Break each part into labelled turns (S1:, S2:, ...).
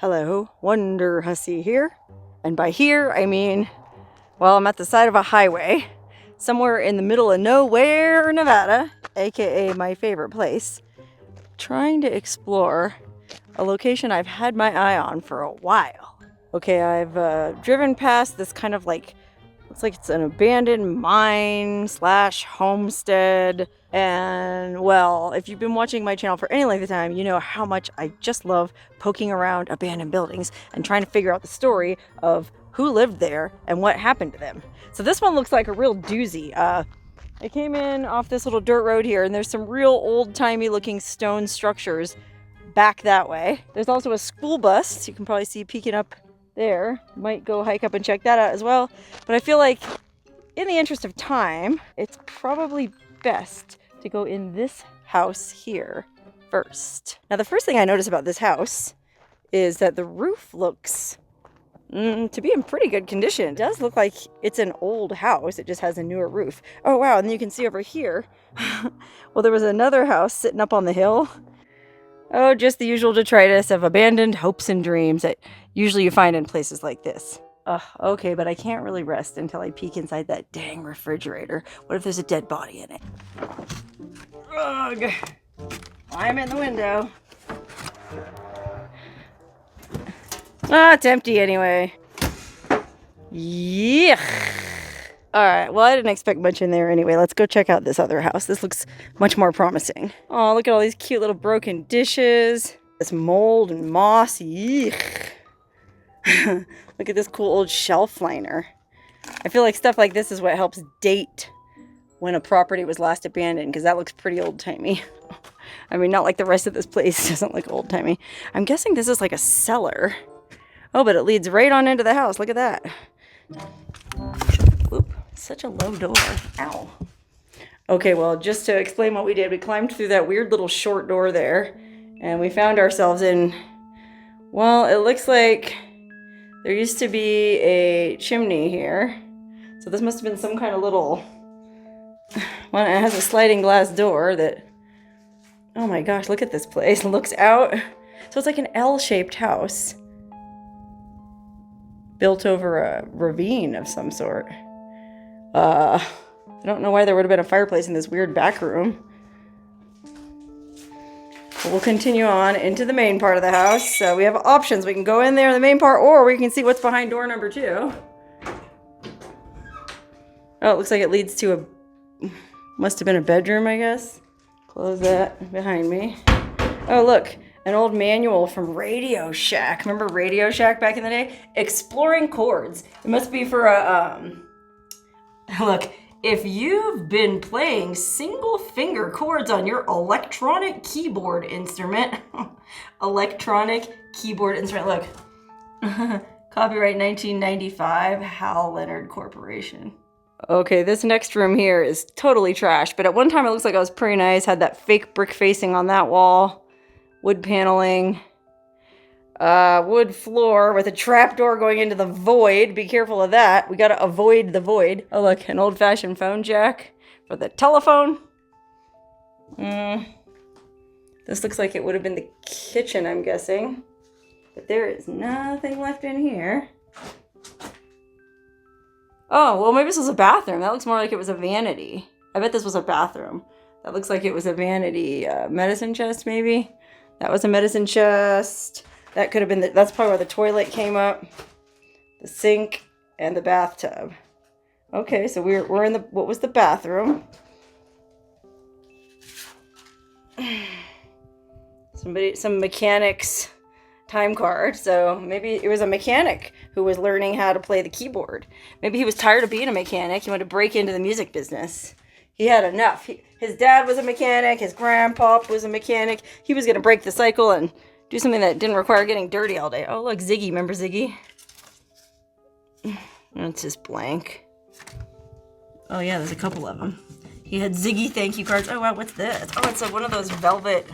S1: Hello, Wonderhussy here. And by here, I mean, well, I'm at the side of a highway, somewhere in the middle of nowhere, Nevada, aka my favorite place, trying to explore a location I've had my eye on for a while. Okay, I've driven past this kind of like, looks like it's an abandoned mine slash homestead. And well, if you've been watching my channel for any length of time, you know how much I just love poking around abandoned buildings and trying to figure out the story of who lived there and what happened to them. So this one looks like a real doozy. I came in off this little dirt road here, and there's some real old-timey looking stone structures back that way. There's also a school bus you can probably see peeking up there. Might go hike up and check that out as well. But I feel like in the interest of time, it's probably best to go in this house here first. Now the first thing I notice about this house is that the roof looks to be in pretty good condition. It does look like it's an old house. It just has a newer roof. Oh wow, and then you can see over here, well, there was another house sitting up on the hill. Oh, just the usual detritus of abandoned hopes and dreams that usually you find in places like this. Okay, but I can't really rest until I peek inside that dang refrigerator. What if there's a dead body in it? Ugh. I'm in the window. It's empty anyway. Yuck. Alright, well, I didn't expect much in there anyway. Let's go check out this other house. This looks much more promising. Oh, look at all these cute little broken dishes. This mold and moss. Yuck. Look at this cool old shelf liner. I feel like stuff like this is what helps date when a property was last abandoned, because that looks pretty old-timey. I mean, not like the rest of this place doesn't look old-timey. I'm guessing this is like a cellar. Oh, but it leads right on into the house. Look at that. Oop, such a low door. Ow. Okay, well, just to explain what we did, we climbed through that weird little short door there, and we found ourselves in, well, it looks like there used to be a chimney here. So this must have been some kind of little, well, it has a sliding glass door that, oh my gosh, look at this place. It looks out. So it's like an L-shaped house built over a ravine of some sort. I don't know why there would have been a fireplace in this weird back room. We'll continue on into the main part of the house. So we have options. We can go in there in the main part, or we can see what's behind door number 2. Oh, it looks like it leads to a, must have been a bedroom, I guess. Close that behind me. Oh, look, an old manual from Radio Shack. Remember Radio Shack back in the day? Exploring chords. It must be for a, look. If you've been playing single finger chords on your electronic keyboard instrument, look, copyright 1995, Hal Leonard Corporation. Okay, this next room here is totally trash, but at one time it looks like it was pretty nice. Had that fake brick facing on that wall, wood paneling, wood floor with a trapdoor going into the void. Be careful of that. We gotta avoid the void. Oh look, an old-fashioned phone jack for the telephone. This looks like it would have been the kitchen, I'm guessing. But there is nothing left in here. Oh, well, maybe this was a bathroom. That looks more like it was a vanity. I bet this was a bathroom. That looks like it was a vanity medicine chest, maybe. That was a medicine chest. That could have been, that's probably where the toilet came up. The sink and the bathtub. Okay, so we're in the, what was the bathroom? Some mechanic's time card. So maybe it was a mechanic who was learning how to play the keyboard. Maybe he was tired of being a mechanic. He wanted to break into the music business. He had enough. His dad was a mechanic. His grandpa was a mechanic. He was going to break the cycle and do something that didn't require getting dirty all day. Oh, look, Ziggy. Remember Ziggy? It's just blank. Oh, yeah, there's a couple of them. He had Ziggy thank you cards. Oh, wow, what's this? Oh, it's one of those velvet,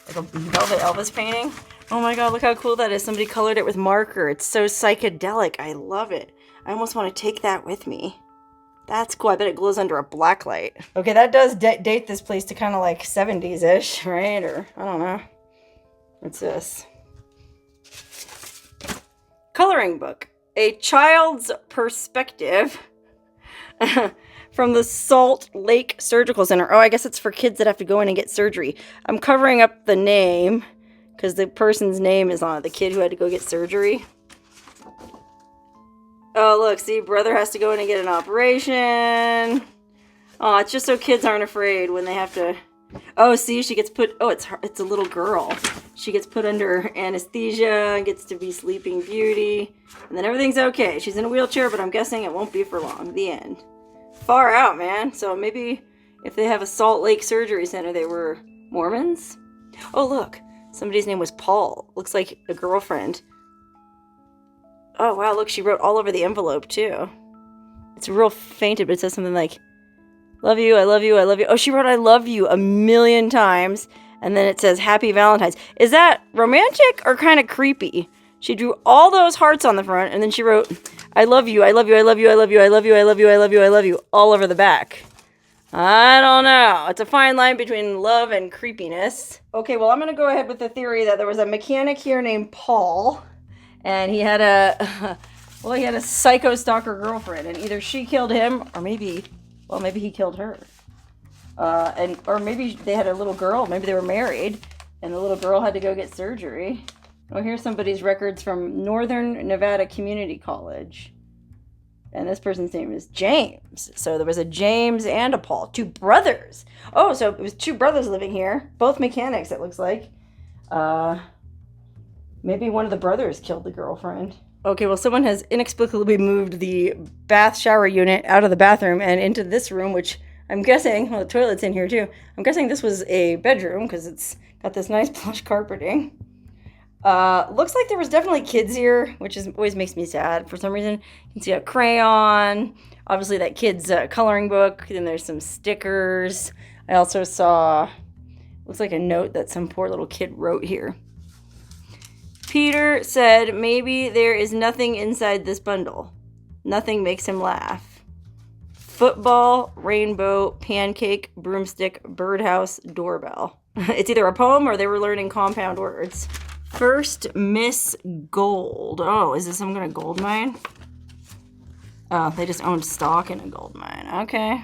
S1: like a velvet Elvis painting. Oh, my God, look how cool that is. Somebody colored it with marker. It's so psychedelic. I love it. I almost want to take that with me. That's cool. I bet it glows under a black light. Okay, that does date this place to kind of like 70s-ish, right? Or, I don't know. What's this? Coloring book. A child's perspective from the Salt Lake Surgical Center. Oh, I guess it's for kids that have to go in and get surgery. I'm covering up the name because the person's name is on it, the kid who had to go get surgery. Oh, look, see, brother has to go in and get an operation. Oh, it's just so kids aren't afraid when they have to... Oh, see, she gets put... Oh, it's a little girl. She gets put under anesthesia and gets to be Sleeping Beauty. And then everything's okay. She's in a wheelchair, but I'm guessing it won't be for long. The end. Far out, man. So maybe if they have a Salt Lake Surgery Center, they were Mormons? Oh, look. Somebody's name was Paul. Looks like a girlfriend. Oh, wow, look, she wrote all over the envelope, too. It's real fainted, but it says something like, love you, I love you, I love you. Oh, she wrote I love you a million times, and then it says Happy Valentine's. Is that romantic or kind of creepy? She drew all those hearts on the front, and then she wrote, I love you, I love you, I love you, I love you, I love you, I love you, I love you, I love you, all over the back. I don't know. It's a fine line between love and creepiness. Okay, well, I'm going to go ahead with the theory that there was a mechanic here named Paul, and he had a psycho stalker girlfriend, and either she killed him, or maybe he killed her. Or maybe they had a little girl, maybe they were married, and the little girl had to go get surgery. Oh, here's somebody's records from Northern Nevada Community College. And this person's name is James. So there was a James and a Paul. 2 brothers. Oh, so it was 2 brothers living here. Both mechanics, it looks like. Maybe one of the brothers killed the girlfriend. Okay, well, someone has inexplicably moved the bath shower unit out of the bathroom and into this room, which I'm guessing, well, the toilet's in here too. I'm guessing this was a bedroom because it's got this nice plush carpeting. Looks like there was definitely kids here, which always makes me sad for some reason. You can see a crayon, obviously that kid's coloring book, then there's some stickers. I also saw, looks like a note that some poor little kid wrote here. Peter said maybe there is nothing inside this bundle. Nothing makes him laugh. Football, rainbow, pancake, broomstick, birdhouse, doorbell. It's either a poem or they were learning compound words. First Miss Gold. Oh, is this some kind of gold mine? Oh, they just owned stock in a gold mine. Okay.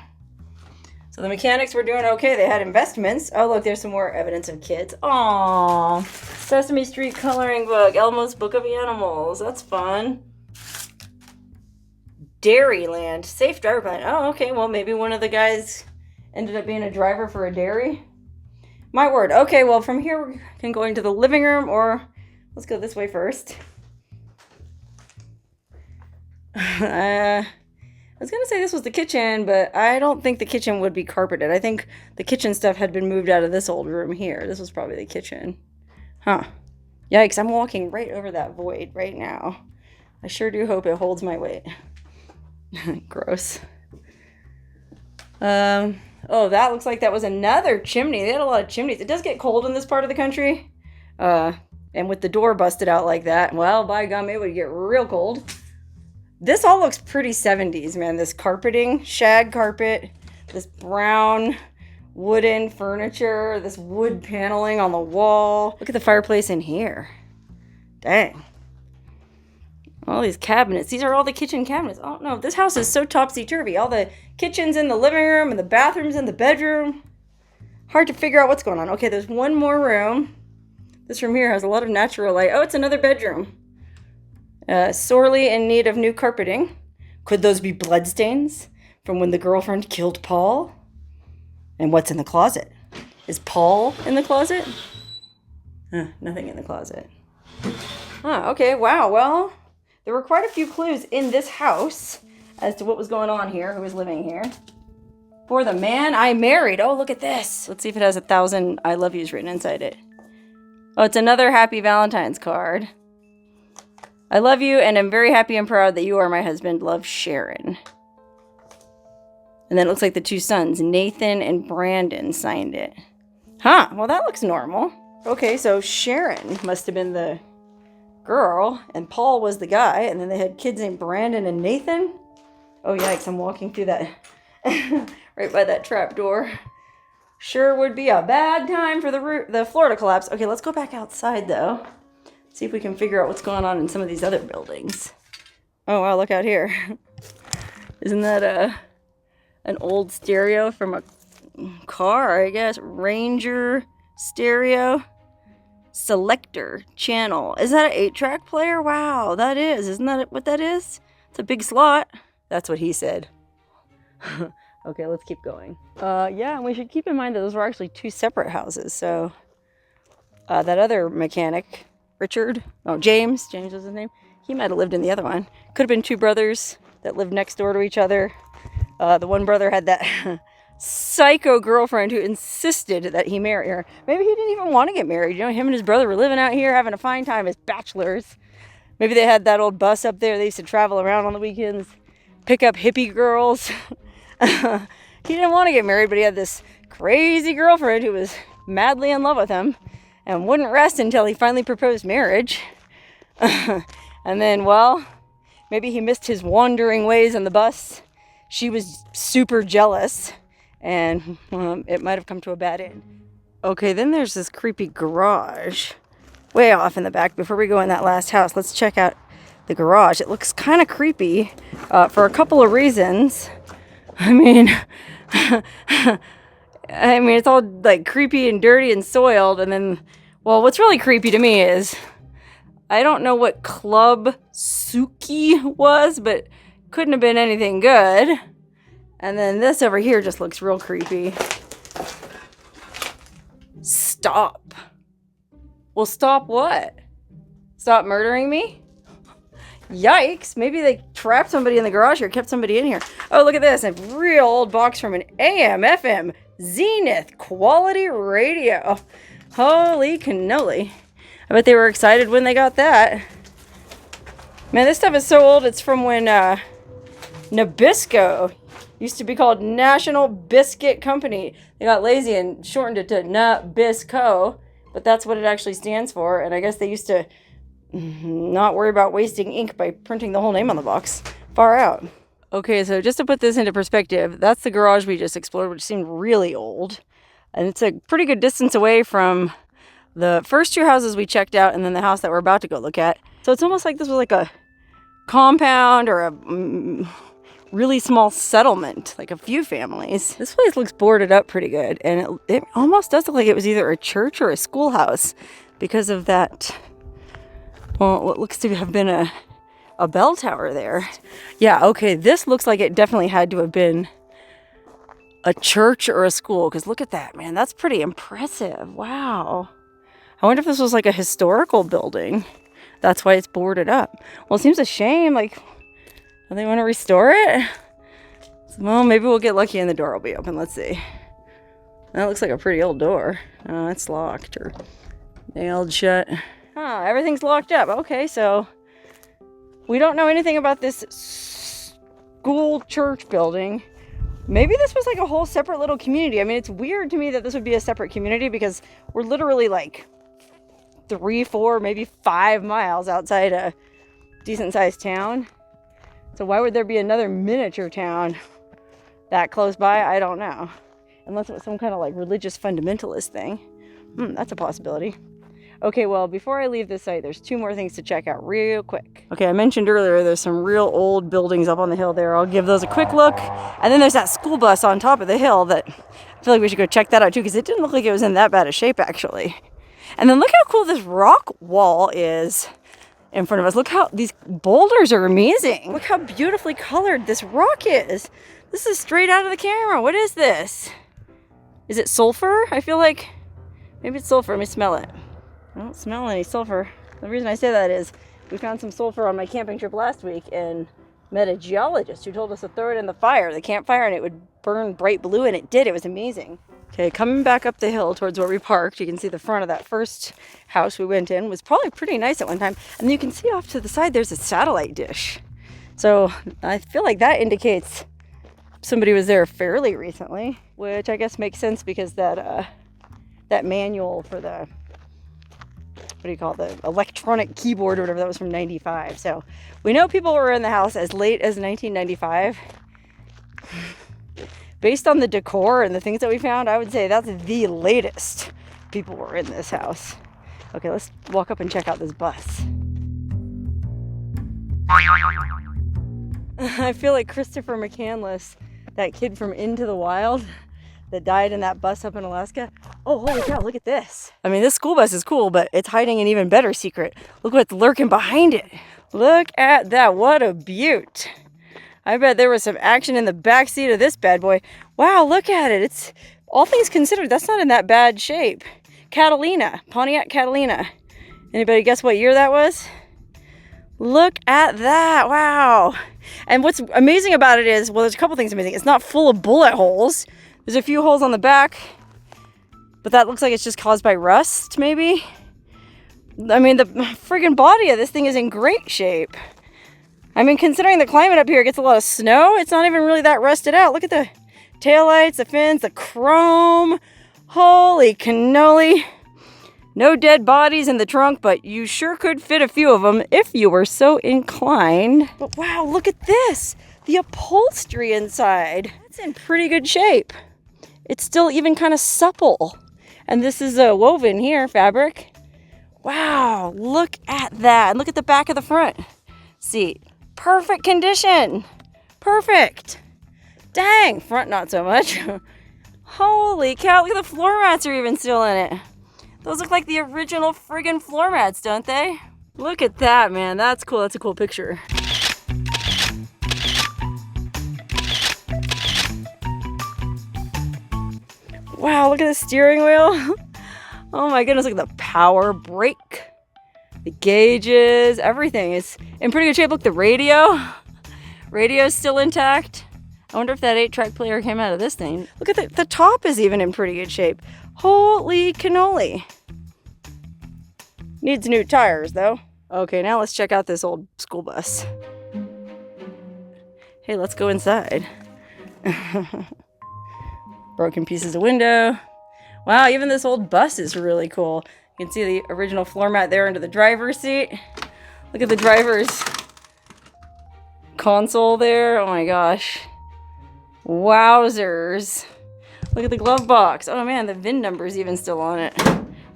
S1: So the mechanics were doing okay. They had investments. Oh, look, there's some more evidence of kids. Aww. Sesame Street coloring book. Elmo's Book of Animals. That's fun. Dairyland. Safe driver plan. Oh, okay. Well, maybe one of the guys ended up being a driver for a dairy. My word. Okay, well, from here we can go into the living room, or let's go this way first. I was going to say this was the kitchen, but I don't think the kitchen would be carpeted. I think the kitchen stuff had been moved out of this old room here. This was probably the kitchen. Huh. Yikes, I'm walking right over that void right now. I sure do hope it holds my weight. Gross. Oh, that looks like that was another chimney. They had a lot of chimneys. It does get cold in this part of the country. And with the door busted out like that, well, by gum, it would get real cold. This all looks pretty 70s, man. This carpeting, shag carpet, this brown wooden furniture, this wood paneling on the wall. Look at the fireplace in here. Dang. All these cabinets. These are all the kitchen cabinets. Oh, no. This house is so topsy-turvy. All the kitchens in the living room and the bathrooms in the bedroom. Hard to figure out what's going on. Okay, there's one more room. This room here has a lot of natural light. Oh, it's another bedroom. Sorely in need of new carpeting. Could those be bloodstains from when the girlfriend killed Paul? And what's in the closet? Is Paul in the closet? Nothing in the closet. Okay, wow, well, there were quite a few clues in this house as to what was going on here, who was living here. For the man I married. Oh, look at this. Let's see if it has 1,000 I love yous written inside it. Oh, it's another Happy Valentine's card. I love you and am very happy and proud that you are my husband. Love, Sharon. And then it looks like the 2 sons, Nathan and Brandon, signed it. Huh, well that looks normal. Okay, so Sharon must have been the girl and Paul was the guy, and then they had kids named Brandon and Nathan. Oh yikes, I'm walking through that right by that trap door. Sure would be a bad time for the floor to collapse. Okay, let's go back outside though. See if we can figure out what's going on in some of these other buildings. Oh wow, look out here. Isn't that an old stereo from a car, I guess? Ranger stereo. Selector channel. Is that an 8-track player? Wow, that is. Isn't that what that is? It's a big slot. That's what he said. Okay, let's keep going. Yeah, we should keep in mind that those were actually 2 separate houses. So that other mechanic, James was his name. He might have lived in the other one. Could have been 2 brothers that lived next door to each other. The one brother had that psycho girlfriend who insisted that he marry her. Maybe he didn't even want to get married. You know, him and his brother were living out here having a fine time as bachelors. Maybe they had that old bus up there. They used to travel around on the weekends, pick up hippie girls. He didn't want to get married, but he had this crazy girlfriend who was madly in love with him and wouldn't rest until he finally proposed marriage. And then, well, maybe he missed his wandering ways on the bus. She was super jealous, and it might have come to a bad end. Okay, then there's this creepy garage way off in the back. Before we go in that last house, let's check out the garage. It looks kind of creepy for a couple of reasons. I mean, it's all like creepy and dirty and soiled. And then, well, what's really creepy to me is I don't know what Club Suki was, but couldn't have been anything good. And then this over here just looks real creepy. Stop. Well, stop what? Stop murdering me? Yikes. Maybe they trapped somebody in the garage or kept somebody in here. Oh, look at this. A real old box from an AM, FM, Zenith quality radio. Holy cannoli. I bet they were excited when they got that. Man, this stuff is so old. It's from when Nabisco used to be called National Biscuit Company. They got lazy and shortened it to Nabisco, but that's what it actually stands for. And I guess they used to not worry about wasting ink by printing the whole name on the box. Far out. Okay, so just to put this into perspective, that's the garage we just explored, which seemed really old. And it's a pretty good distance away from the first 2 houses we checked out and then the house that we're about to go look at. So it's almost like this was like a compound or a really small settlement, like a few families. This place looks boarded up pretty good, and it almost does look like it was either a church or a schoolhouse because of that, well, what looks to have been a bell tower there. Yeah, okay, this looks like it definitely had to have been a church or a school, because look at that, man. That's pretty impressive. Wow. I wonder if this was like a historical building. That's why it's boarded up. Well, it seems a shame. Like, do they want to restore it? Well, maybe we'll get lucky and the door will be open. Let's see. That looks like a pretty old door. Oh, it's locked or nailed shut. Huh, everything's locked up. Okay, so we don't know anything about this school church building. Maybe this was like a whole separate little community. I mean, it's weird to me that this would be a separate community because we're literally like 3, 4, maybe 5 miles outside a decent sized town. So why would there be another miniature town that close by? I don't know. Unless it was some kind of like religious fundamentalist thing. That's a possibility. Okay, well, before I leave this site, there's 2 more things to check out real quick. Okay, I mentioned earlier there's some real old buildings up on the hill there. I'll give those a quick look. And then there's that school bus on top of the hill that I feel like we should go check that out too, because it didn't look like it was in that bad a shape actually. And then look how cool this rock wall is in front of us. Look how these boulders are amazing. Look how beautifully colored this rock is. This is straight out of the camera. What is this? Is it sulfur? I feel like maybe it's sulfur. Let me smell it. I don't smell any sulfur. The reason I say that is we found some sulfur on my camping trip last week and met a geologist who told us to throw it in the fire, the campfire, and it would burn bright blue, and it did. It was amazing. Okay, coming back up the hill towards where we parked, you can see the front of that first house we went in was probably pretty nice at one time. And you can see off to the side there's a satellite dish. So I feel like that indicates somebody was there fairly recently, which I guess makes sense because that manual for the, what do you call it, the electronic keyboard or whatever, that was from 95. So we know people were in the house as late as 1995. Based on the decor and the things that we found, I would say that's the latest people were in this house. Okay, let's walk up and check out this bus. I feel like Christopher McCandless, that kid from Into the Wild that died in that bus up in Alaska. Oh, holy cow, look at this. I mean, this school bus is cool, but it's hiding an even better secret. Look what's lurking behind it. Look at that, what a beaut. I bet there was some action in the back seat of this bad boy. Wow, look at it. It's, all things considered, that's not in that bad shape. Catalina, Pontiac Catalina. Anybody guess what year that was? Look at that, wow. And what's amazing about it is, well, there's a couple things amazing. It's not full of bullet holes. There's a few holes on the back, but that looks like it's just caused by rust, maybe. I mean, the friggin' body of this thing is in great shape. I mean, considering the climate up here gets a lot of snow, it's not even really that rusted out. Look at the taillights, the fins, the chrome. Holy cannoli. No dead bodies in the trunk, but you sure could fit a few of them if you were so inclined. But wow, look at this. The upholstery inside. It's in pretty good shape. It's still even kind of supple. And this is a woven here, fabric. Wow, look at that. And look at the back of the front seat. Perfect condition. Perfect. Dang, front not so much. Holy cow, look at the floor mats are even still in it. Those look like the original friggin' floor mats, don't they? Look at that, man. That's cool. That's a cool picture. Wow, look at the steering wheel. Oh my goodness, look at the power brake. The gauges, everything is in pretty good shape. Look, the radio. Radio's still intact. I wonder if that 8-track player came out of this thing. Look at the top is even in pretty good shape. Holy cannoli. Needs new tires though. Okay, now let's check out this old school bus. Hey, let's go inside. Broken pieces of window. Wow, even this old bus is really cool. You can see the original floor mat there under the driver's seat. Look at the driver's console there. Oh my gosh. Wowzers. Look at the glove box. Oh man, the VIN number's even still on it.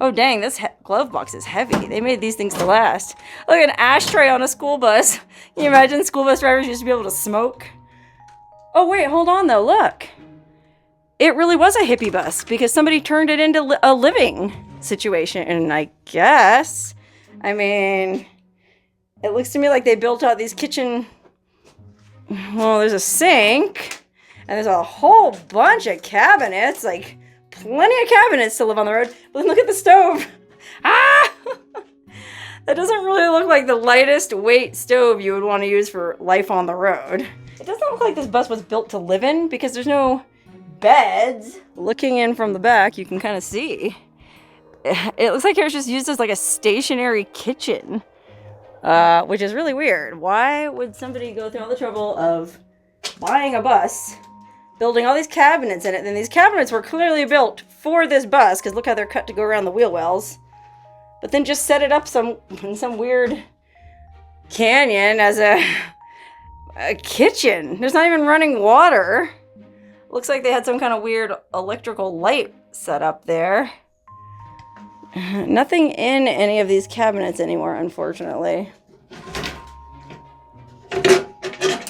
S1: Oh dang, this glove box is heavy. They made these things to last. Look at an ashtray on a school bus. Can you imagine school bus drivers used to be able to smoke? Oh wait, hold on though, look. It really was a hippie bus because somebody turned it into a living situation, and I guess, I mean, it looks to me like they built out these kitchen, well, there's a sink, and there's a whole bunch of cabinets, like plenty of cabinets to live on the road. But look at the stove. Ah! That doesn't really look like the lightest weight stove you would want to use for life on the road. It doesn't look like this bus was built to live in because there's no beds. Looking in from the back, you can kind of see. It looks like it was just used as like a stationary kitchen, which is really weird. Why would somebody go through all the trouble of buying a bus, building all these cabinets in it, and then these cabinets were clearly built for this bus, because look how they're cut to go around the wheel wells, but then just set it up in some weird canyon as a kitchen. There's not even running water. Looks like they had some kind of weird electrical light set up there. Nothing in any of these cabinets anymore, unfortunately.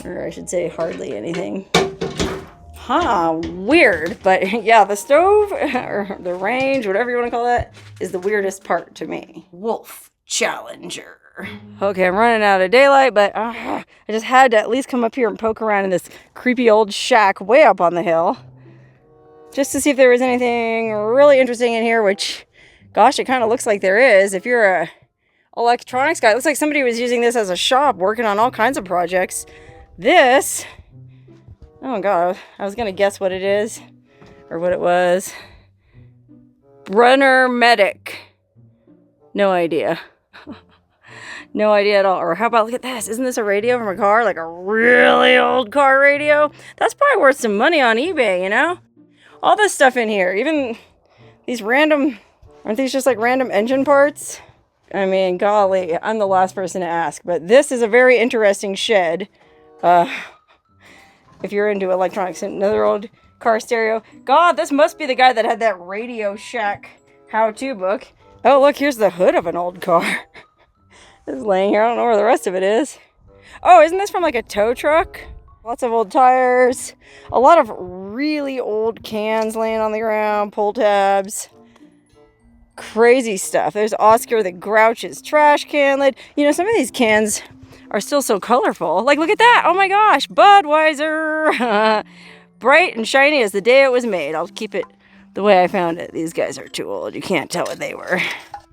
S1: Or I should say hardly anything. Huh, weird. But yeah, the stove, or the range, whatever you want to call that, is the weirdest part to me. Wolf Challenger. Okay, I'm running out of daylight, but I just had to at least come up here and poke around in this creepy old shack way up on the hill. Just to see if there was anything really interesting in here, which, gosh, it kind of looks like there is. If you're a electronics guy, it looks like somebody was using this as a shop, working on all kinds of projects. This, oh god, I was gonna guess what it is, or what it was. Brunner Medic. No idea. No idea at all. Or how about, look at this. Isn't this a radio from a car? Like a really old car radio? That's probably worth some money on eBay, you know? All this stuff in here. Even these random, aren't these just like random engine parts? I mean, golly, I'm the last person to ask. But this is a very interesting shed. If you're into electronics. Another old car stereo. God, this must be the guy that had that Radio Shack how-to book. Oh, look, here's the hood of an old car. It's laying here. I don't know where the rest of it is. Oh, isn't this from like a tow truck? Lots of old tires. A lot of really old cans laying on the ground. Pull tabs. Crazy stuff. There's Oscar the Grouch's trash can lid. You know, some of these cans are still so colorful. Like, look at that. Oh my gosh. Budweiser. Bright and shiny as the day it was made. I'll keep it the way I found it. These guys are too old. You can't tell what they were.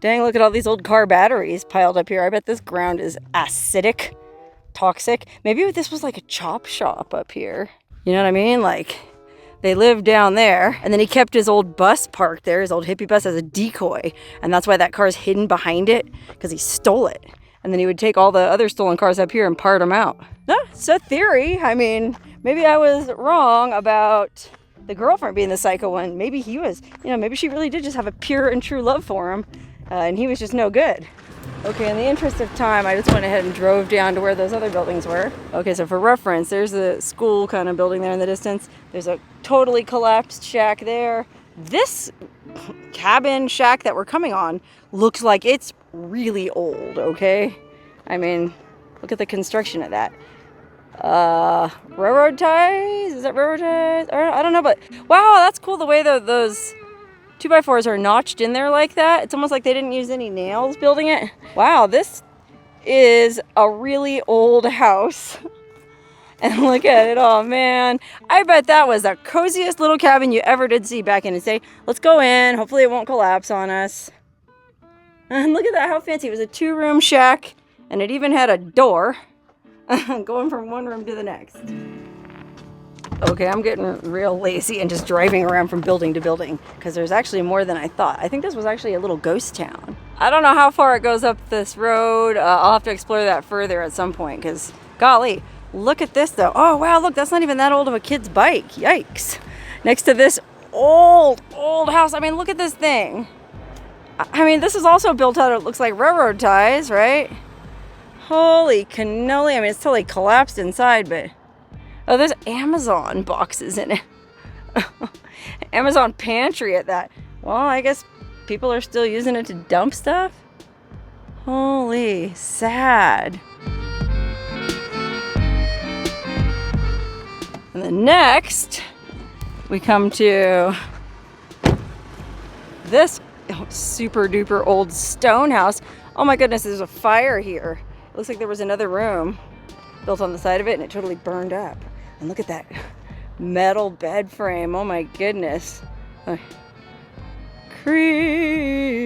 S1: Dang, look at all these old car batteries piled up here. I bet this ground is acidic, toxic. Maybe this was like a chop shop up here. You know what I mean? Like, they lived down there, and then he kept his old bus parked there, his old hippie bus, as a decoy. And that's why that car's hidden behind it, because he stole it. And then he would take all the other stolen cars up here and part them out. No, it's a theory. I mean, maybe I was wrong about the girlfriend being the psycho one. Maybe he was, you know, maybe she really did just have a pure and true love for him. And he was just no good. Okay, in the interest of time, I just went ahead and drove down to where those other buildings were. Okay, so for reference, there's a school kind of building there in the distance. There's a totally collapsed shack there. This cabin shack that we're coming on looks like it's really old, okay? I mean, look at the construction of that. Railroad ties? Is that railroad ties? I don't know, but wow, that's cool the way those 2x4s are notched in there like that. It's almost like they didn't use any nails building it. Wow, this is a really old house. And look at it, oh man. I bet that was the coziest little cabin you ever did see back in the day. Let's go in, hopefully it won't collapse on us. And look at that, how fancy. It was a 2-room shack, and it even had a door going from one room to the next. Okay, I'm getting real lazy and just driving around from building to building because there's actually more than I thought. I think this was actually a little ghost town. I don't know how far it goes up this road. I'll have to explore that further at some point because, golly, look at this though. Oh, wow, look, that's not even that old of a kid's bike. Yikes. Next to this old house. I mean, look at this thing. I mean, this is also built out of, it looks like railroad ties, right? Holy cannoli. I mean, it's totally collapsed inside, but... Oh, there's Amazon boxes in it. Amazon pantry at that. Well, I guess people are still using it to dump stuff. Holy, sad. And then next, we come to this super duper old stone house. Oh my goodness, there's a fire here. It looks like there was another room built on the side of it and it totally burned up. And look at that metal bed frame. Oh my goodness. Creepy.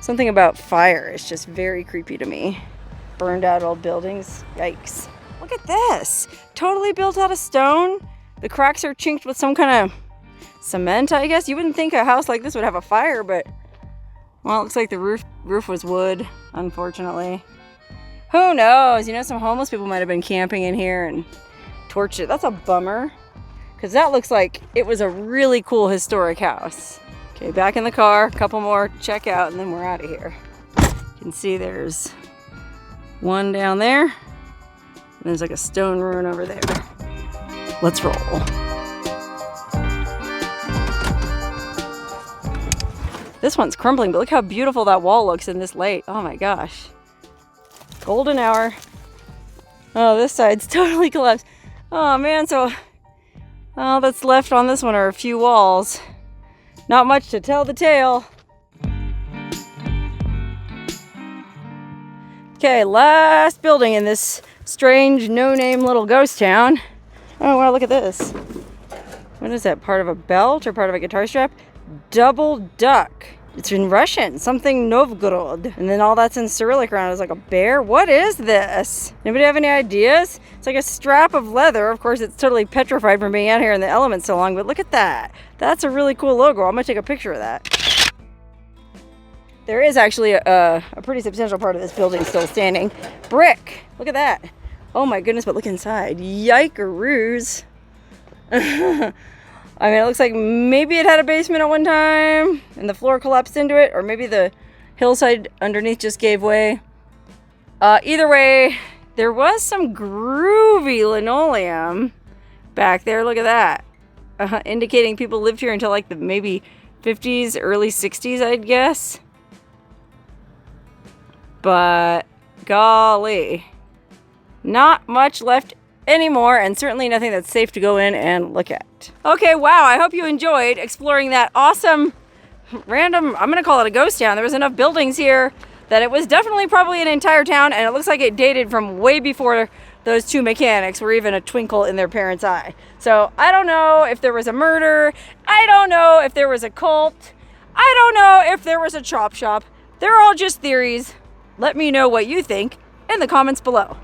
S1: Something about fire is just very creepy to me. Burned out old buildings. Yikes. Look at this. Totally built out of stone. The cracks are chinked with some kind of cement, I guess. You wouldn't think a house like this would have a fire, but well, it looks like the roof was wood, unfortunately. Who knows? You know, some homeless people might have been camping in here and torched it. That's a bummer, because that looks like it was a really cool historic house. Okay, back in the car, a couple more check out, and then we're out of here. You can see there's one down there, and there's like a stone ruin over there. Let's roll. This one's crumbling, but look how beautiful that wall looks in this light. Oh my gosh. Golden hour. Oh, this side's totally collapsed. Oh man, so all that's left on this one are a few walls. Not much to tell the tale. Okay, last building in this strange, no-name little ghost town. Oh wow, look at this. What is that, part of a belt or part of a guitar strap? Double duck. It's in Russian, something Novgorod. And then all that's in Cyrillic around is like a bear. What is this? Anybody have any ideas? It's like a strap of leather. Of course, it's totally petrified from being out here in the elements so long, but look at that. That's a really cool logo. I'm gonna take a picture of that. There is actually a pretty substantial part of this building still standing. Brick, look at that. Oh my goodness, but look inside. Yikeroos. I mean, it looks like maybe it had a basement at one time and the floor collapsed into it, or maybe the hillside underneath just gave way. Either way, there was some groovy linoleum back there. Look at that. Indicating people lived here until like the maybe 50s, early 60s, I'd guess. But golly, not much left anymore, and certainly nothing that's safe to go in and look at. Okay, wow, I hope you enjoyed exploring that awesome random, I'm gonna call it a ghost town. There was enough buildings here that it was definitely probably an entire town, and it looks like it dated from way before those two mechanics were even a twinkle in their parents' eye. So I don't know if there was a murder, I don't know if there was a cult, I don't know if there was a chop shop. They're all just theories. Let me know what you think in the comments below.